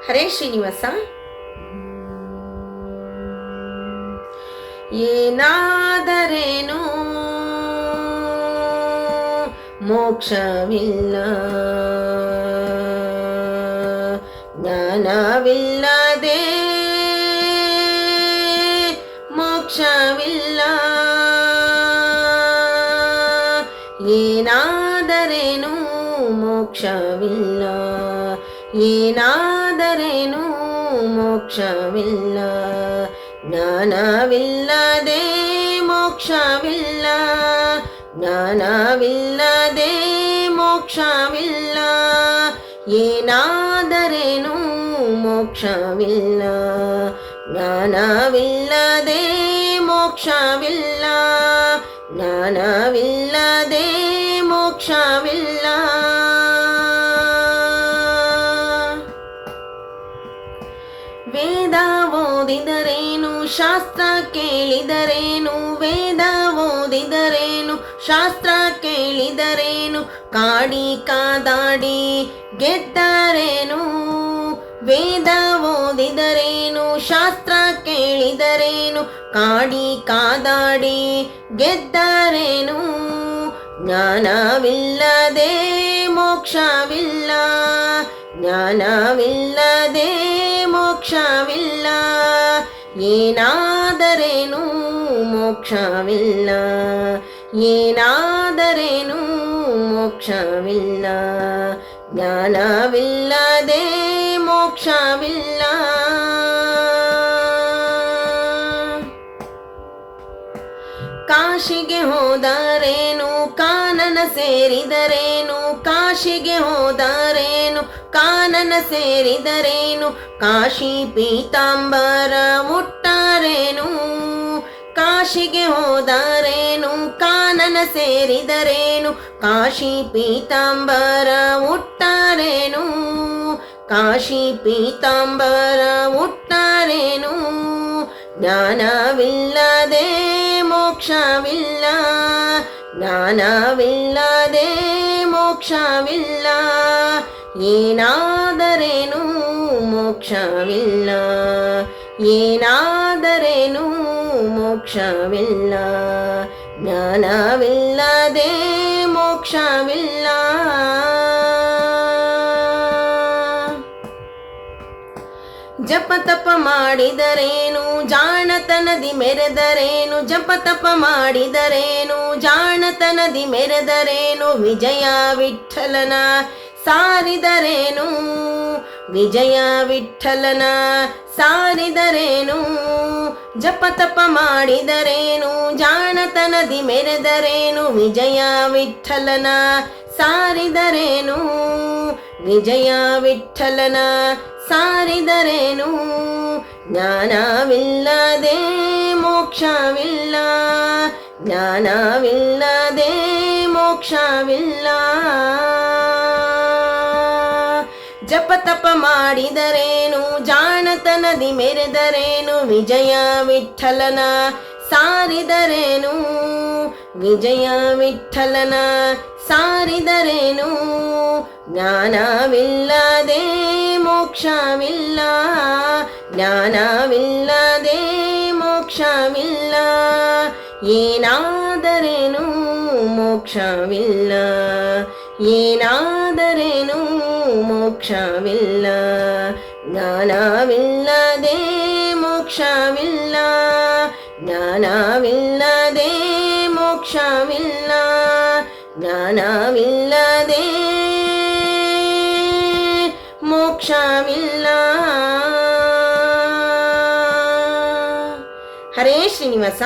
ಹರೇ ಶ್ರೀನಿವಾಸ. ಏನಾದರೇನು ಮೋಕ್ಷವಿಲ್ಲ, ಜ್ಞಾನವಿಲ್ಲದೆ ಮೋಕ್ಷವಿಲ್ಲ. ಏನಾದರೇನು ಮೋಕ್ಷವಿಲ್ಲ, ಏನಾದರೇನು ಮೋಕ್ಷವಿಲ್ಲ. ಜ್ಞಾನವಿಲ್ಲದೆ ಮೋಕ್ಷವಿಲ್ಲ, ಜ್ಞಾನವಿಲ್ಲದೆ ಮೋಕ್ಷವಿಲ್ಲ. ಏನಾದರೇನು ಮೋಕ್ಷವಿಲ್ಲ, ಜ್ಞಾನವಿಲ್ಲದೆ ಮೋಕ್ಷವಿಲ್ಲ, ಜ್ಞಾನವಿಲ್ಲದೆ ಮೋಕ್ಷವಿಲ್ಲ. ವೇದ ಓದಿದರೇನು, ಶಾಸ್ತ್ರ ಕೇಳಿದರೇನು, ವೇದ ಓದಿದರೇನು, ಶಾಸ್ತ್ರ ಕೇಳಿದರೇನು, ಕಾಡಿ ಕಾದಾಡಿ ಗೆದ್ದರೇನು. ವೇದ ಓದಿದರೇನು, ಶಾಸ್ತ್ರ ಕೇಳಿದರೇನು, ಕಾಡಿ ಕಾದಾಡಿ ಗೆದ್ದರೇನು. ಜ್ಞಾನವಿಲ್ಲದೆ ಮೋಕ್ಷವಿಲ್ಲ, ಜ್ಞಾನವಿಲ್ಲದೆ ಮೋಕ್ಷವಿಲ್ಲ. ಏನಾದರೇನು ಮೋಕ್ಷವಿಲ್ಲ, ಏನಾದರೇನು ಮೋಕ್ಷವಿಲ್ಲ. ಜ್ಞಾನವಿಲ್ಲದೆ ಮೋಕ್ಷವಿಲ್ಲ. ಕಾಶಿಗೆ ಹೋದರೇನು, ಕಾನನ ಸೇರಿದರೇನು, ಕಾಶಿಗೆ ಹೋದರೇನು, ಕಾನನ ಸೇರಿದರೇನು, ಕಾಶಿ ಪೀತಾಂಬರ ಮುಟ್ಟರೇನು. ಕಾಶಿಗೆ ಹೋದರೇನು, ಕಾನನ ಸೇರಿದರೇನು, ಕಾಶಿ ಪೀತಾಂಬರ ಮುಟ್ಟರೇನು, ಕಾಶಿ ಪೀತಾಂಬರ ಮುಟ್ಟರೇನು. ಜ್ಞಾನವಿಲ್ಲದೆ ಮೋಕ್ಷವಿಲ್ಲ, ಜ್ಞಾನವಿಲ್ಲದೆ ಮೋಕ್ಷವಿಲ್ಲ. ಏನಾದರೇನು ಮೋಕ್ಷವಿಲ್ಲ, ಏನಾದರೇನು ಮೋಕ್ಷವಿಲ್ಲ. ಜ್ಞಾನವಿಲ್ಲದೆ ಮೋಕ್ಷವಿಲ್ಲ. ಜಪ ತಪ ಮಾಡಿದರೇನು, ಜಾಣತನದಿ ಮೆರೆದರೇನು, ಜಪ ತಪ ಮಾಡಿದರೇನು, ಜಾಣತನದಿ ಮೆರೆದರೇನು. ವಿಜಯ ವಿಠಲನ ಸಾರಿದರೇನು, ವಿಜಯ ವಿಠಲನ ಸಾರಿದರೇನು. ಜಪ ತಪ ಮಾಡಿದರೇನು, ಜಾಣತನದಿ ಮೆರೆದರೇನು, ವಿಜಯ ವಿಠಲನ ಸಾರಿದರೇನು, ವಿಜಯ ವಿಠಲನ ಸಾರಿದರೇನು. ಜ್ಞಾನವಿಲ್ಲದೆ ಮೋಕ್ಷವಿಲ್ಲ, ಜ್ಞಾನವಿಲ್ಲದೆ ಮೋಕ್ಷವಿಲ್ಲ. ಜಪ ತಪ ಮಾಡಿದರೇನು, ಜಾಣತನದಿ ಮೆರೆದರೇನು, ವಿಜಯ ವಿಠಲನ ಸಾರಿದರೇನು, ವಿಜಯ ವಿಠಲನ ಸಾರಿದರೇನು. ಜ್ಞಾನವಿಲ್ಲದೆ ಮೋಕ್ಷವಿಲ್ಲ, ಜ್ಞಾನವಿಲ್ಲದೆ ಮೋಕ್ಷವಿಲ್ಲ. ಏನಾದರೇನು ಮೋಕ್ಷವಿಲ್ಲ, ಏನಾದರೇನು ಮೋಕ್ಷವಿಲ್ಲ. ಜ್ಞಾನವಿಲ್ಲದೆ ಮೋಕ್ಷವಿಲ್ಲ, ಜ್ಞಾನವಿಲ್ಲದೆ ಮೋಕ್ಷವಿಲ್ಲ. ಜ್ಞಾನವಿಲ್ಲದೆ ಮೋಕ್ಷವಿಲ್ಲ. ಹರೇ ಶ್ರೀನಿವಾಸ.